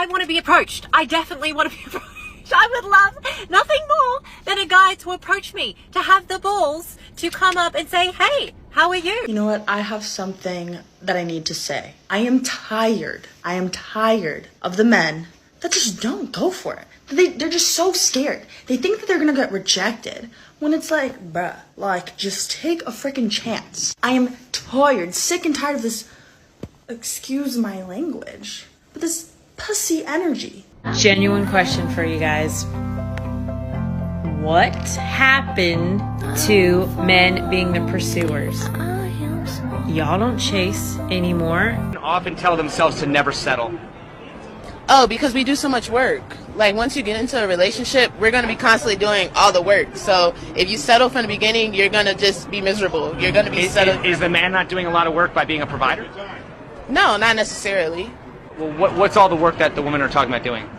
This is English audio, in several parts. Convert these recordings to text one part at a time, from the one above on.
I want to be approached. I definitely want to be approached. I would love nothing more than a guy to approach me, to have the balls to come up and say, hey, how are you? You know what? I have something that I need to say. I am tired of the men that just don't go for it. They're just so scared. They think that they're gonna get rejected when it's like, bruh, like, just take a freaking chance. I am tired, sick and tired of this, excuse my language, but this pussy energy. Genuine question for you guys. What happened to men being the pursuers? Y'all don't chase anymore. Often tell themselves to never settle. Oh, because we do so much work. Like, once you get into a relationship, we're going to be constantly doing all the work. So if you settle from the beginning, you're going to just be miserable. You're going to be settled. Is the man not doing a lot of work by being a provider? No, not necessarily. Well, what's all the work that the women are talking about doing?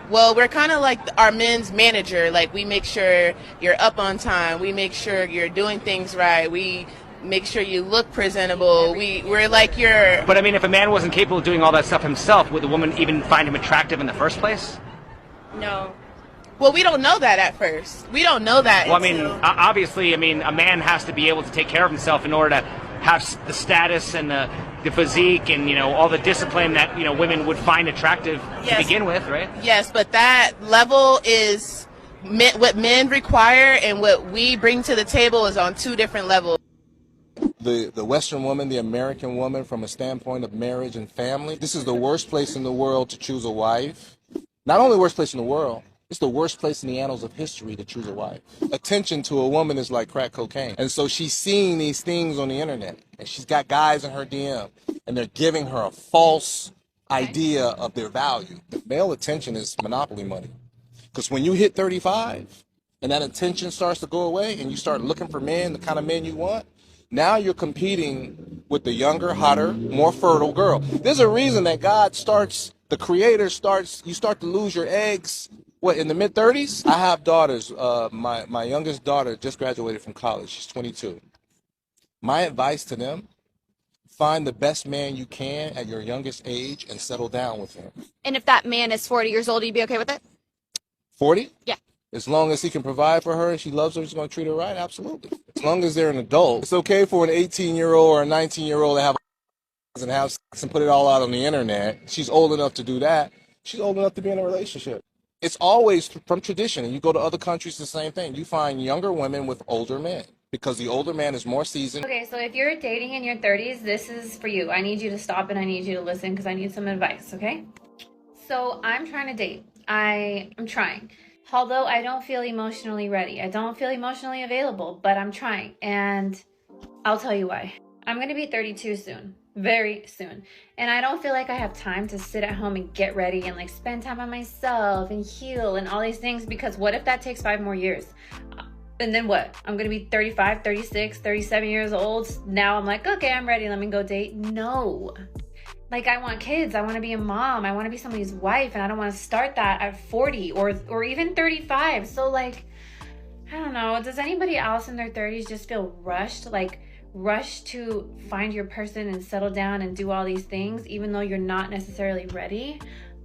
Well, we're kind of like our men's manager. Like, we make sure you're up on time. We make sure you're doing things right. We make sure you look presentable. We're like your... But I mean, if a man wasn't capable of doing all that stuff himself, would the woman even find him attractive in the first place? No. Well, we don't know that at first. We don't know that. Well, I mean, obviously, a man has to be able to take care of himself in order to have the status and the physique and, you know, all the discipline that, you know, women would find attractive to begin with, right? Yes, but that level is what men require, and what we bring to the table is on two different levels. The Western woman, the American woman, from a standpoint of marriage and family, this is the worst place in the world to choose a wife. Not only the worst place in the world, it's the worst place in the annals of history to choose a wife. Attention to a woman is like crack cocaine. And so she's seeing these things on the internet, and she's got guys in her DM, and they're giving her a false idea of their value. Male attention is monopoly money. Because when you hit 35 and that attention starts to go away and you start looking for men, the kind of men you want, now you're competing with the younger, hotter, more fertile girl. There's a reason that the creator starts, you start to lose your eggs, in the mid-30s? I have daughters. My youngest daughter just graduated from college. She's 22. My advice to them, find the best man you can at your youngest age and settle down with him. And if that man is 40 years old, you'd be okay with it? 40? Yeah. As long as he can provide for her and she loves her, he's going to treat her right, absolutely. As long as they're an adult. It's okay for an 18-year-old or a 19-year-old to have and have sex and put it all out on the internet. She's old enough to do that. She's old enough to be in a relationship. It's always from tradition, and you go to other countries, the same thing. You find younger women with older men because the older man is more seasoned. Okay, so if you're dating in your 30s, this is for you. I need you to stop and I need you to listen because I need some advice, okay? So I'm trying to date. I'm trying. Although I don't feel emotionally ready. I don't feel emotionally available, but I'm trying. And I'll tell you why. I'm going to be 32 soon. Very soon. And I don't feel like I have time to sit at home and get ready and like spend time on myself and heal and all these things, because what if that takes 5 more years? And then what? I'm going to be 35, 36, 37 years old. Now I'm like, okay, I'm ready. Let me go date. No. Like, I want kids. I want to be a mom. I want to be somebody's wife. And I don't want to start that at 40 or even 35. So like, I don't know. Does anybody else in their 30s just feel rushed? Like, rush to find your person and settle down and do all these things even though you're not necessarily ready?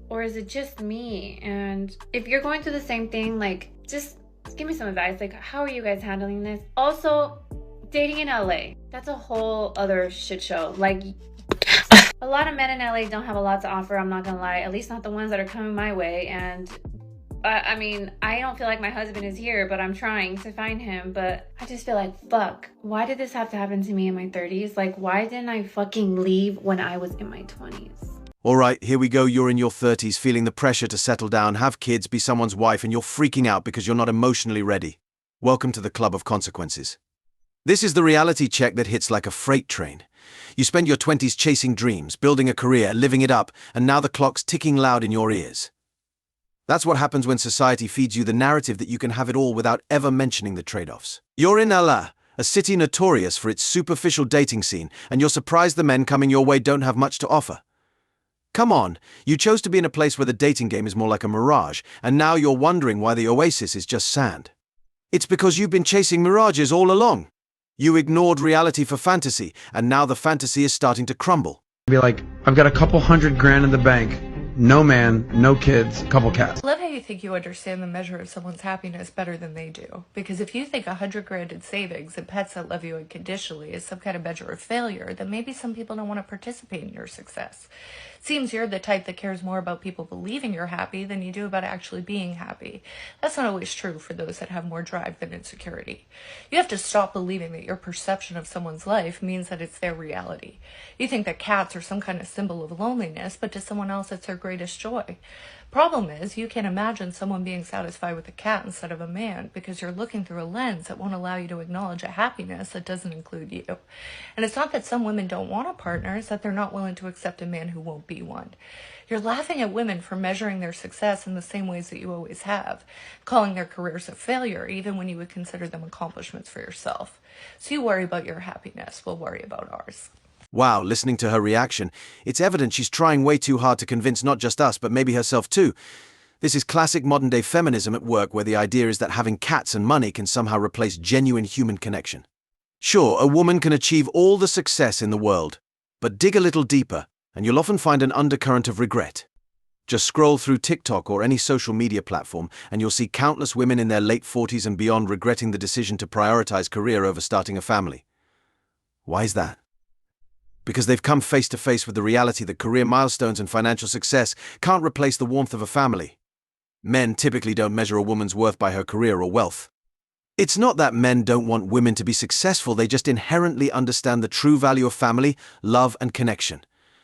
Or is it just me? And if you're going through the same thing, like, just give me some advice. Like, how are you guys handling this? Also, dating in LA, that's a whole other shit show. Like, a lot of men in LA don't have a lot to offer, I'm not gonna lie, at least not the ones that are coming my way. And I mean, I don't feel like my husband is here, but I'm trying to find him. But I just feel like, fuck, why did this have to happen to me in my 30s? Like, why didn't I fucking leave when I was in my 20s? All right, here we go. You're in your 30s, feeling the pressure to settle down, have kids, be someone's wife, and you're freaking out because you're not emotionally ready. Welcome to the club of consequences. This is the reality check that hits like a freight train. You spend your 20s chasing dreams, building a career, living it up, and now the clock's ticking loud in your ears. That's what happens when society feeds you the narrative that you can have it all without ever mentioning the trade-offs. You're in LA, a city notorious for its superficial dating scene, and you're surprised the men coming your way don't have much to offer. Come on, you chose to be in a place where the dating game is more like a mirage, and now you're wondering why the oasis is just sand. It's because you've been chasing mirages all along. You ignored reality for fantasy, and now the fantasy is starting to crumble. Be like, I've got a couple $100 grand in the bank. no man, no kids, couple cats. I love how you think you understand the measure of someone's happiness better than they do. Because if you think 100 grand in savings and pets that love you unconditionally is some kind of measure of failure, then maybe some people don't want to participate in your success. Seems you're the type that cares more about people believing you're happy than you do about actually being happy. That's not always true for those that have more drive than insecurity. You have to stop believing that your perception of someone's life means that it's their reality. You think that cats are some kind of symbol of loneliness, but to someone else it's their greatest joy. Problem is, you can't imagine someone being satisfied with a cat instead of a man because you're looking through a lens that won't allow you to acknowledge a happiness that doesn't include you. And it's not that some women don't want a partner, it's that they're not willing to accept a man who won't be one. You're laughing at women for measuring their success in the same ways that you always have, calling their careers a failure even when you would consider them accomplishments for yourself. So you worry about your happiness, we'll worry about ours. Wow, listening to her reaction, it's evident she's trying way too hard to convince not just us, but maybe herself too. This is classic modern-day feminism at work, where the idea is that having cats and money can somehow replace genuine human connection. Sure, a woman can achieve all the success in the world, but dig a little deeper, and you'll often find an undercurrent of regret. Just scroll through TikTok or any social media platform, and you'll see countless women in their late 40s and beyond regretting the decision to prioritize career over starting a family. Why is that? Because they've come face to face with the reality that career milestones and financial success can't replace the warmth of a family. Men typically don't measure a woman's worth by her career or wealth. It's not that men don't want women to be successful, they just inherently understand the true value of family, love, and connection.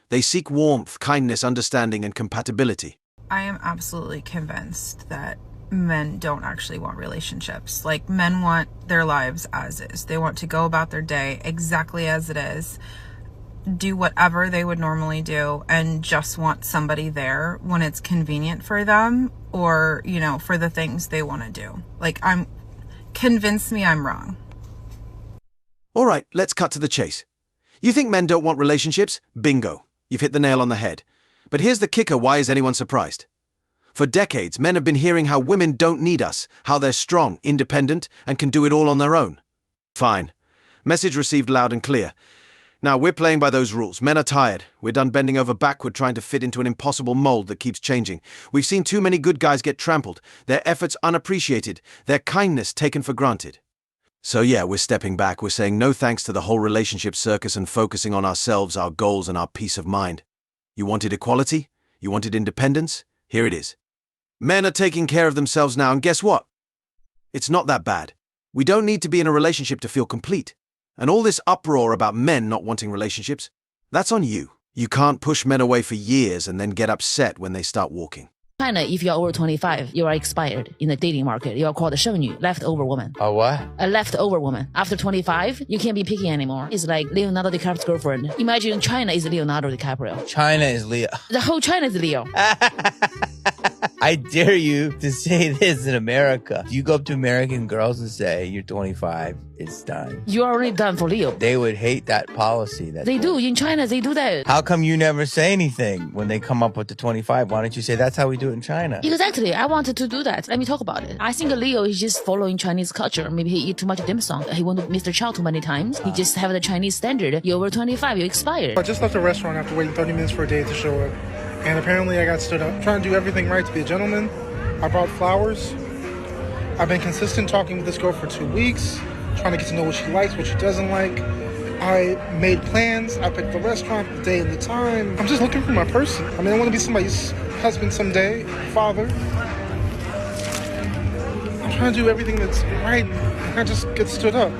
They seek warmth, kindness, understanding, and compatibility. I am absolutely convinced that men don't actually want relationships. Like, men want their lives as is. They want to go about their day exactly as it is, do whatever they would normally do, and just want somebody there when it's convenient for them or, you know, for the things they want to do. Like, convince me I'm wrong. All right, let's cut to the chase. You think men don't want relationships? Bingo. You've hit the nail on the head. But here's the kicker, why is anyone surprised? For decades, men have been hearing how women don't need us, how they're strong, independent, and can do it all on their own. Fine. Message received loud and clear. Now, we're playing by those rules. Men are tired. We're done bending over backward trying to fit into an impossible mold that keeps changing. We've seen too many good guys get trampled, their efforts unappreciated, their kindness taken for granted. So yeah, we're stepping back. We're saying no thanks to the whole relationship circus and focusing on ourselves, our goals, and our peace of mind. You wanted equality? You wanted independence? Here it is. Men are taking care of themselves now, and guess what? It's not that bad. We don't need to be in a relationship to feel complete. And all this uproar about men not wanting relationships, that's on you. You can't push men away for years and then get upset when they start walking. China, if you're over 25, you are expired in the dating market. You are called a 剩女, leftover woman. A what? A leftover woman. After 25, you can't be picky anymore. It's like Leonardo DiCaprio's girlfriend. Imagine China is Leonardo DiCaprio. China is Leo. The whole China is Leo. I dare you to say this in America. You go up to American girls and say, you're 25, it's done. You are already done for Leo. They would hate that policy. They do. In China, they do that. How come you never say anything when they come up with the 25? Why don't you say that's how we do it in China? Exactly. I wanted to do that. Let me talk about it. I think Leo is just following Chinese culture. Maybe he eat too much dim sum. He went to Mr. Chow too many times. He just have the Chinese standard. You're over 25, you expired. I just left a restaurant after waiting 30 minutes for a date to show up. And apparently I got stood up. Trying to do everything right to be a gentleman. I brought flowers. I've been consistent talking with this girl for 2 weeks, trying to get to know what she likes, what she doesn't like. I made plans. I picked the restaurant, the day and the time. I'm just looking for my person. I mean, I want to be somebody's husband someday, father. I'm trying to do everything that's right, and I just get stood up.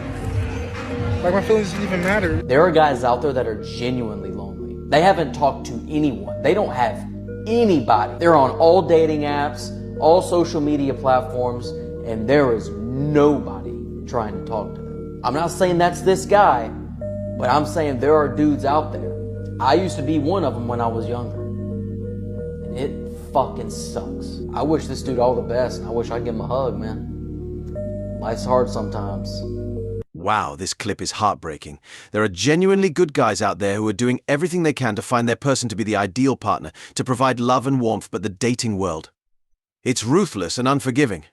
Like, my feelings didn't even matter. There are guys out there that are genuinely lonely. They haven't talked to anyone. They don't have anybody. They're on all dating apps, all social media platforms, and there is nobody trying to talk to them. I'm not saying that's this guy, but I'm saying there are dudes out there. I used to be one of them when I was younger. And it fucking sucks. I wish this dude all the best, and I wish I'd give him a hug, man. Life's hard sometimes. Wow, this clip is heartbreaking. There are genuinely good guys out there who are doing everything they can to find their person to be the ideal partner, to provide love and warmth, but the dating world, it's ruthless and unforgiving.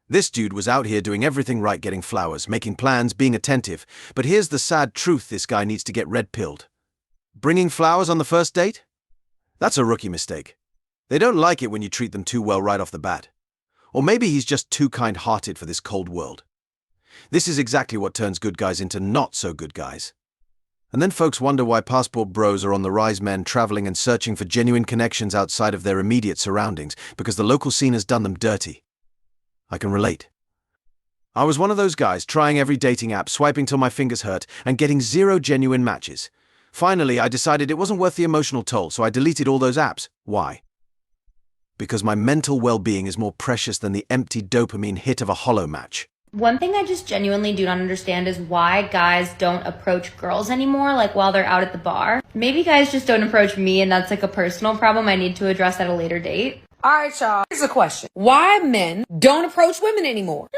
This dude was out here doing everything right, getting flowers, making plans, being attentive. But here's the sad truth, this guy needs to get red-pilled. Bringing flowers on the first date? That's a rookie mistake. They don't like it when you treat them too well right off the bat. Or maybe he's just too kind-hearted for this cold world. This is exactly what turns good guys into not so good guys. And then folks wonder why passport bros are on the rise, men traveling and searching for genuine connections outside of their immediate surroundings because the local scene has done them dirty. I can relate. I was one of those guys trying every dating app, swiping till my fingers hurt, and getting 0 genuine matches. Finally, I decided it wasn't worth the emotional toll, so I deleted all those apps. Why? Because my mental well-being is more precious than the empty dopamine hit of a hollow match. One thing I just genuinely do not understand is why guys don't approach girls anymore, like while they're out at the bar. Maybe guys just don't approach me and that's like a personal problem I need to address at a later date. All right, y'all. Here's a question. Why men don't approach women anymore?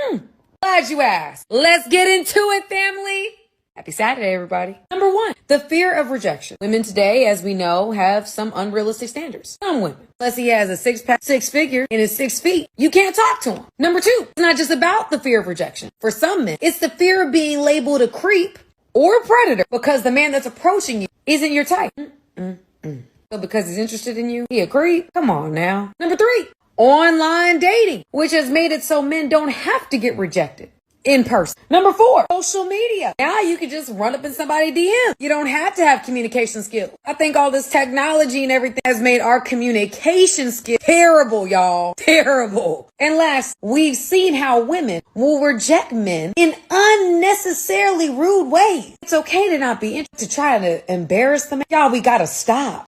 Glad you asked. Let's get into it, family. Happy Saturday, everybody. Number 1, the fear of rejection. Women today, as we know, have some unrealistic standards. Some women. Unless he has a 6-pack, 6 figure, and is 6 feet, you can't talk to him. Number 2, it's not just about the fear of rejection. For some men, it's the fear of being labeled a creep or a predator because the man that's approaching you isn't your type. So because he's interested in you, he a creep? Come on now. Number 3, online dating, which has made it so men don't have to get rejected in person. Number 4, social media. Now you can just run up in somebody's DM. You don't have to have communication skills. I think all this technology and everything has made our communication skills terrible, y'all. Terrible. And last, we've seen how women will reject men in unnecessarily rude ways. It's okay to not be interested, to try to embarrass them. Y'all, we gotta stop.